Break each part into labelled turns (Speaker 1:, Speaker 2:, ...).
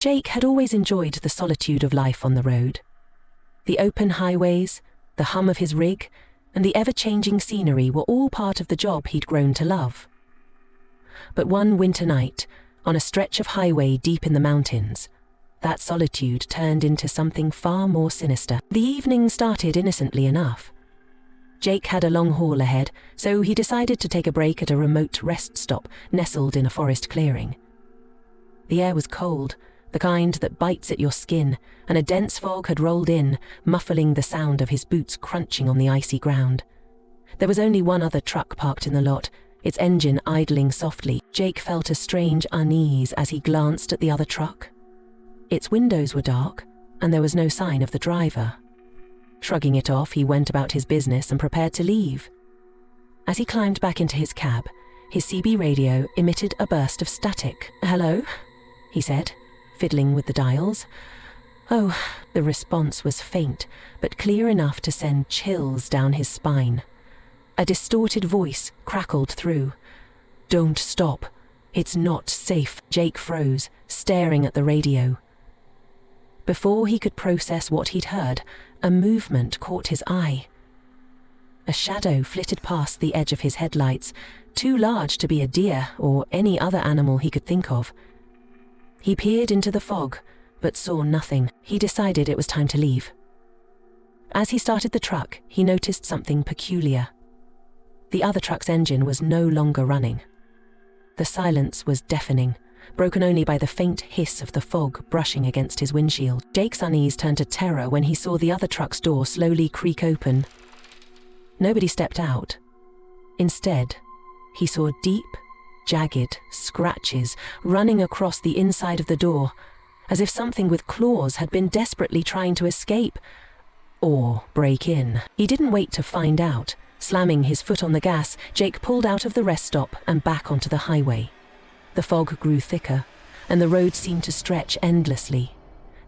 Speaker 1: Jake had always enjoyed the solitude of life on the road. The open highways, the hum of his rig, and the ever-changing scenery were all part of the job he'd grown to love. But one winter night, on a stretch of highway deep in the mountains, that solitude turned into something far more sinister. The evening started innocently enough. Jake had a long haul ahead, so he decided to take a break at a remote rest stop nestled in a forest clearing. The air was cold, the kind that bites at your skin, and a dense fog had rolled in, muffling the sound of his boots crunching on the icy ground. There was only one other truck parked in the lot, its engine idling softly. Jake felt a strange unease as he glanced at the other truck. Its windows were dark, and there was no sign of the driver. Shrugging it off, he went about his business and prepared to leave. As he climbed back into his cab, his CB radio emitted a burst of static. "Hello?" he said, fiddling with the dials. Oh, the response was faint, but clear enough to send chills down his spine. A distorted voice crackled through. "Don't stop. It's not safe." Jake froze, staring at the radio. Before he could process what he'd heard, a movement caught his eye. A shadow flitted past the edge of his headlights, too large to be a deer or any other animal he could think of. He peered into the fog, but saw nothing. He decided it was time to leave. As he started the truck, he noticed something peculiar. The other truck's engine was no longer running. The silence was deafening, broken only by the faint hiss of the fog brushing against his windshield. Jake's unease turned to terror when he saw the other truck's door slowly creak open. Nobody stepped out. Instead, he saw deep, jagged scratches running across the inside of the door, as if something with claws had been desperately trying to escape or break in. He didn't wait to find out. Slamming his foot on the gas, Jake pulled out of the rest stop and back onto the highway. The fog grew thicker, and the road seemed to stretch endlessly.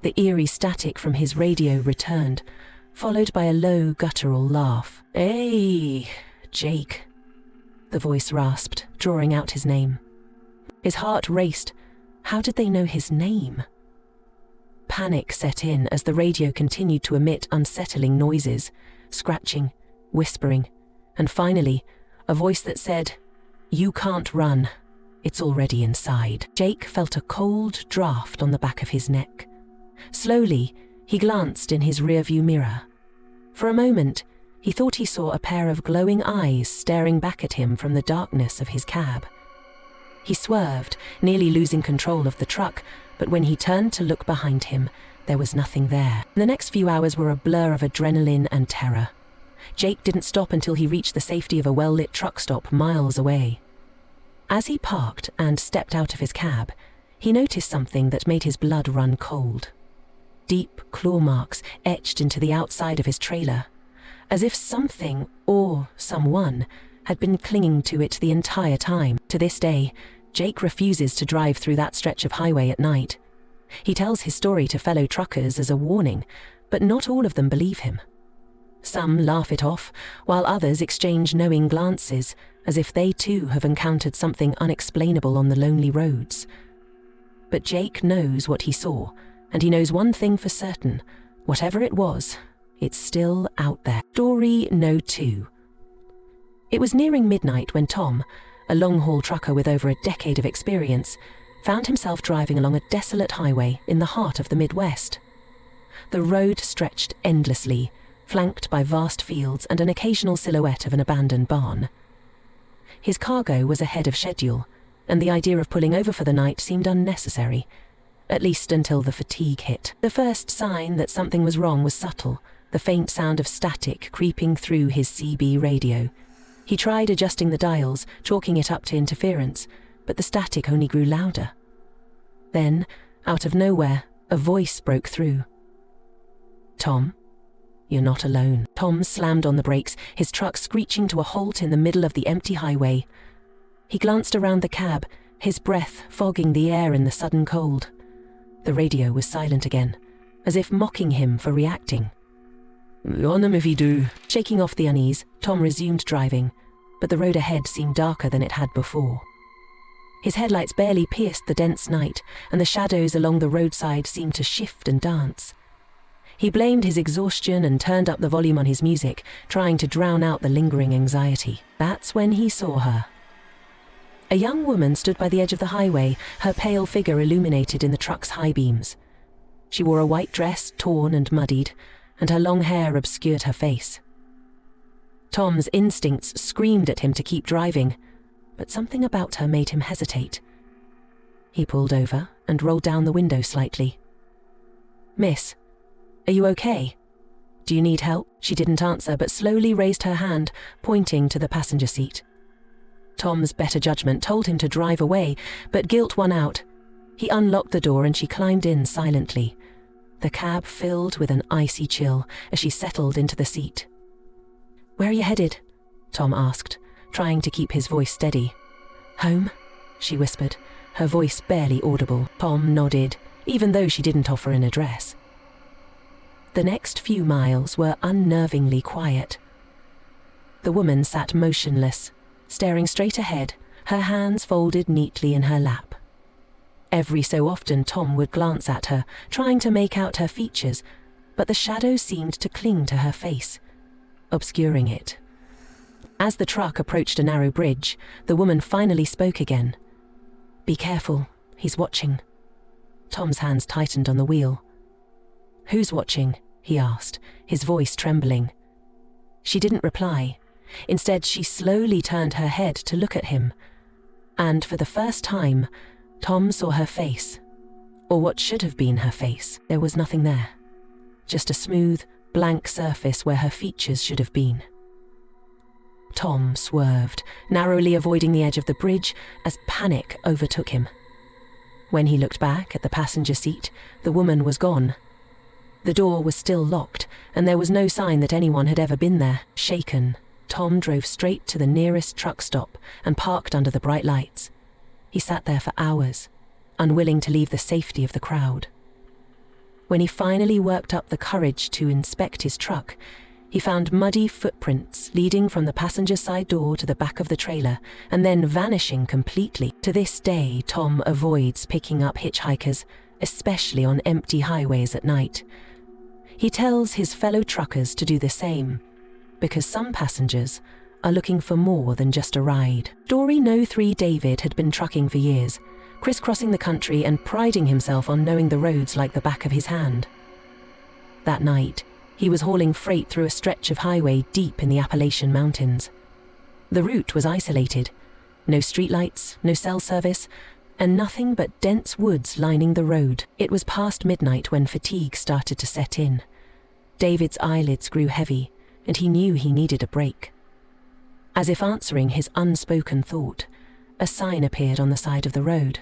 Speaker 1: The eerie static from his radio returned, followed by a low, guttural laugh. "Hey, Jake," the voice rasped, drawing out his name. His heart raced. How did they know his name? Panic set in as the radio continued to emit unsettling noises, scratching, whispering, and finally, a voice that said, "You can't run. It's already inside." Jake felt a cold draft on the back of his neck. Slowly, he glanced in his rearview mirror. For a moment, he thought he saw a pair of glowing eyes staring back at him from the darkness of his cab. He swerved, nearly losing control of the truck, but when he turned to look behind him, there was nothing there. The next few hours were a blur of adrenaline and terror. Jake didn't stop until he reached the safety of a well-lit truck stop miles away. As he parked and stepped out of his cab, he noticed something that made his blood run cold. Deep claw marks etched into the outside of his trailer, as if something or someone had been clinging to it the entire time. To this day, Jake refuses to drive through that stretch of highway at night. He tells his story to fellow truckers as a warning, but not all of them believe him. Some laugh it off, while others exchange knowing glances, as if they too have encountered something unexplainable on the lonely roads. But Jake knows what he saw, and he knows one thing for certain: whatever it was, it's still out there. Story No. 2. It was nearing midnight when Tom, a long-haul trucker with over a decade of experience, found himself driving along a desolate highway in the heart of the Midwest. The road stretched endlessly, flanked by vast fields and an occasional silhouette of an abandoned barn. His cargo was ahead of schedule, and the idea of pulling over for the night seemed unnecessary, at least until the fatigue hit. The first sign that something was wrong was subtle, the faint sound of static creeping through his CB radio. He tried adjusting the dials, chalking it up to interference, but the static only grew louder. Then, out of nowhere, a voice broke through. "Tom, you're not alone." Tom slammed on the brakes, his truck screeching to a halt in the middle of the empty highway. He glanced around the cab, his breath fogging the air in the sudden cold. The radio was silent again, as if mocking him for reacting. "On them if you do." Shaking off the unease, Tom resumed driving, but the road ahead seemed darker than it had before. His headlights barely pierced the dense night, and the shadows along the roadside seemed to shift and dance. He blamed his exhaustion and turned up the volume on his music, trying to drown out the lingering anxiety. That's when he saw her. A young woman stood by the edge of the highway, her pale figure illuminated in the truck's high beams. She wore a white dress, torn and muddied, and her long hair obscured her face. Tom's instincts screamed at him to keep driving, but something about her made him hesitate. He pulled over and rolled down the window slightly. "Miss, are you okay? Do you need help?" She didn't answer, but slowly raised her hand, pointing to the passenger seat. Tom's better judgment told him to drive away, but guilt won out. He unlocked the door and she climbed in silently. The cab filled with an icy chill as she settled into the seat. "Where are you headed?" Tom asked, trying to keep his voice steady. "Home," she whispered, her voice barely audible. Tom nodded, even though she didn't offer an address. The next few miles were unnervingly quiet. The woman sat motionless, staring straight ahead, her hands folded neatly in her lap. Every so often Tom would glance at her, trying to make out her features, but the shadows seemed to cling to her face, obscuring it. As the truck approached a narrow bridge, the woman finally spoke again. "Be careful, he's watching." Tom's hands tightened on the wheel. "Who's watching?" he asked, his voice trembling. She didn't reply. Instead, she slowly turned her head to look at him. And for the first time, Tom saw her face. Or what should have been her face. There was nothing there. Just a smooth, blank surface where her features should have been. Tom swerved, narrowly avoiding the edge of the bridge as panic overtook him. When he looked back at the passenger seat, the woman was gone. The door was still locked, and there was no sign that anyone had ever been there. Shaken, Tom drove straight to the nearest truck stop and parked under the bright lights. He sat there for hours, unwilling to leave the safety of the crowd. When he finally worked up the courage to inspect his truck, he found muddy footprints leading from the passenger side door to the back of the trailer and then vanishing completely. To this day, Tom avoids picking up hitchhikers, especially on empty highways at night. He tells his fellow truckers to do the same, because some passengers are looking for more than just a ride. Story No. 3 David had been trucking for years, crisscrossing the country and priding himself on knowing the roads like the back of his hand. That night, he was hauling freight through a stretch of highway deep in the Appalachian Mountains. The route was isolated, no streetlights, no cell service, and nothing but dense woods lining the road. It was past midnight when fatigue started to set in. David's eyelids grew heavy, and he knew he needed a break. As if answering his unspoken thought, a sign appeared on the side of the road.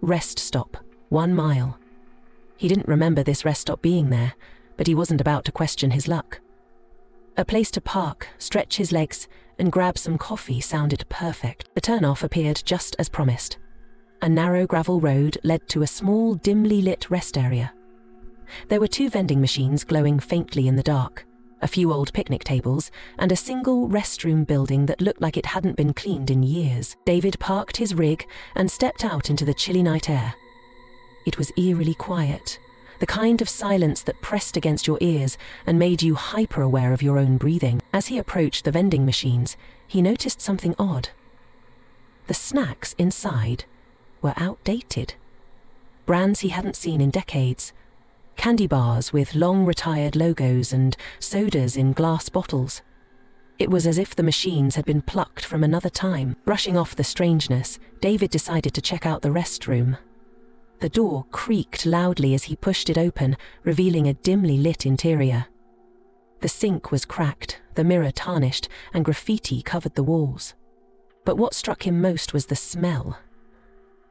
Speaker 1: "Rest stop, 1 mile." He didn't remember this rest stop being there, but he wasn't about to question his luck. A place to park, stretch his legs, and grab some coffee sounded perfect. The turnoff appeared just as promised. A narrow gravel road led to a small, dimly lit rest area. There were 2 vending machines glowing faintly in the dark, a few old picnic tables, and a single restroom building that looked like it hadn't been cleaned in years. David parked his rig and stepped out into the chilly night air. It was eerily quiet, the kind of silence that pressed against your ears and made you hyper-aware of your own breathing. As he approached the vending machines, he noticed something odd. The snacks inside were outdated. Brands he hadn't seen in decades. Candy bars with long retired logos and sodas in glass bottles. It was as if the machines had been plucked from another time. Brushing off the strangeness, David decided to check out the restroom. The door creaked loudly as he pushed it open, revealing a dimly lit interior. The sink was cracked, the mirror tarnished, and graffiti covered the walls. But what struck him most was the smell.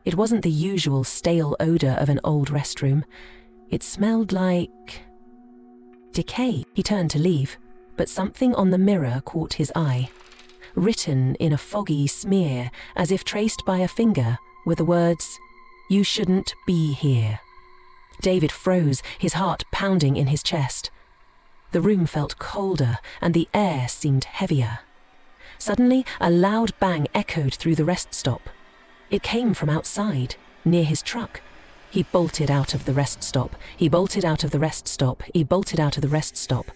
Speaker 1: It wasn't the usual stale odor of an old restroom. It smelled like decay. He turned to leave, but something on the mirror caught his eye. Written in a foggy smear, as if traced by a finger, were the words, "You shouldn't be here." David froze, his heart pounding in his chest. The room felt colder, and the air seemed heavier. Suddenly, a loud bang echoed through the rest stop. It came from outside, near his truck. He bolted out of the rest stop. He bolted out of the rest stop. He bolted out of the rest stop.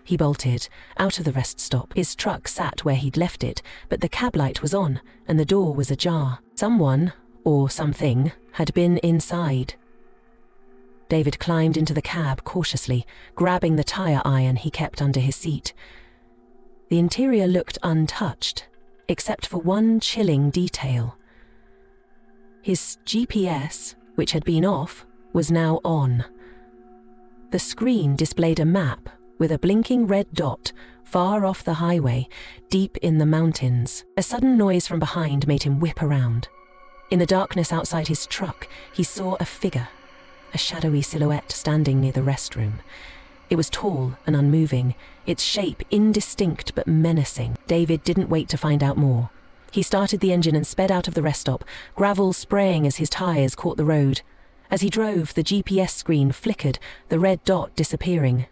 Speaker 1: He bolted out of the rest stop. His truck sat where he'd left it, but the cab light was on and the door was ajar. Someone, or something, had been inside. David climbed into the cab cautiously, grabbing the tire iron he kept under his seat. The interior looked untouched, except for one chilling detail. His GPS, which had been off, was now on. The screen displayed a map with a blinking red dot far off the highway, deep in the mountains. A sudden noise from behind made him whip around. In the darkness outside his truck, he saw a figure, a shadowy silhouette standing near the restroom. It was tall and unmoving, its shape indistinct but menacing. David didn't wait to find out more. He started the engine and sped out of the rest stop, gravel spraying as his tires caught the road. As he drove, the GPS screen flickered, the red dot disappearing.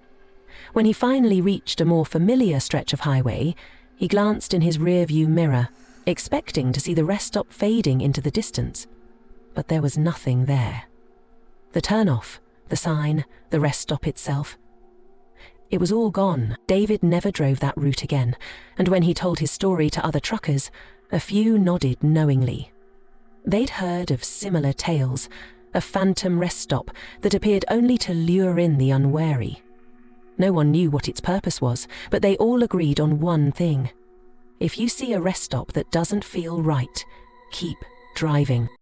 Speaker 1: When he finally reached a more familiar stretch of highway, he glanced in his rearview mirror, expecting to see the rest stop fading into the distance. But there was nothing there. The turnoff, the sign, the rest stop itself. It was all gone. David never drove that route again, and when he told his story to other truckers, a few nodded knowingly. They'd heard of similar tales, a phantom rest stop that appeared only to lure in the unwary. No one knew what its purpose was, but they all agreed on one thing. If you see a rest stop that doesn't feel right, keep driving.